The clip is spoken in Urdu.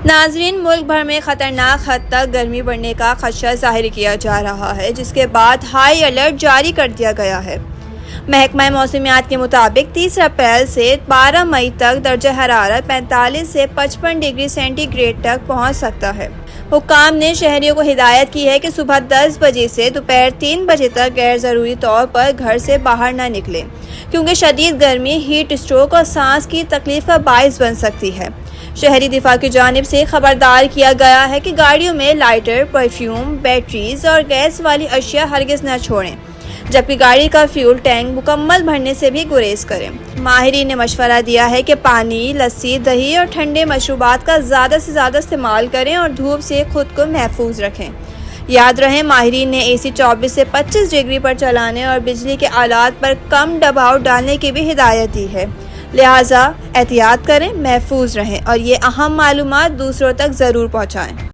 ناظرین، ملک بھر میں خطرناک حد تک گرمی بڑھنے کا خدشہ ظاہر کیا جا رہا ہے، جس کے بعد ہائی الرٹ جاری کر دیا گیا ہے۔ محکمہ موسمیات کے مطابق 30 اپریل سے 12 مئی تک درجہ حرارت 45 سے 55 ڈگری سینٹی گریڈ تک پہنچ سکتا ہے۔ حکام نے شہریوں کو ہدایت کی ہے کہ صبح 10 بجے سے دوپہر 3 بجے تک غیر ضروری طور پر گھر سے باہر نہ نکلیں، کیونکہ شدید گرمی ہیٹ اسٹروک اور سانس کی تکلیف کا باعث بن سکتی ہے۔ شہری دفاع کی جانب سے خبردار کیا گیا ہے کہ گاڑیوں میں لائٹر، پرفیوم، بیٹریز اور گیس والی اشیاء ہرگز نہ چھوڑیں، جبکہ گاڑی کا فیول ٹینک مکمل بھرنے سے بھی گریز کریں۔ ماہرین نے مشورہ دیا ہے کہ پانی، لسی، دہی اور ٹھنڈے مشروبات کا زیادہ سے زیادہ استعمال کریں اور دھوپ سے خود کو محفوظ رکھیں۔ یاد رہے، ماہرین نے اے سی 24 سے 25 ڈگری پر چلانے اور بجلی کے آلات پر کم دباؤ ڈالنے کی بھی ہدایت دی ہے، لہٰذا احتیاط کریں، محفوظ رہیں اور یہ اہم معلومات دوسروں تک ضرور پہنچائیں۔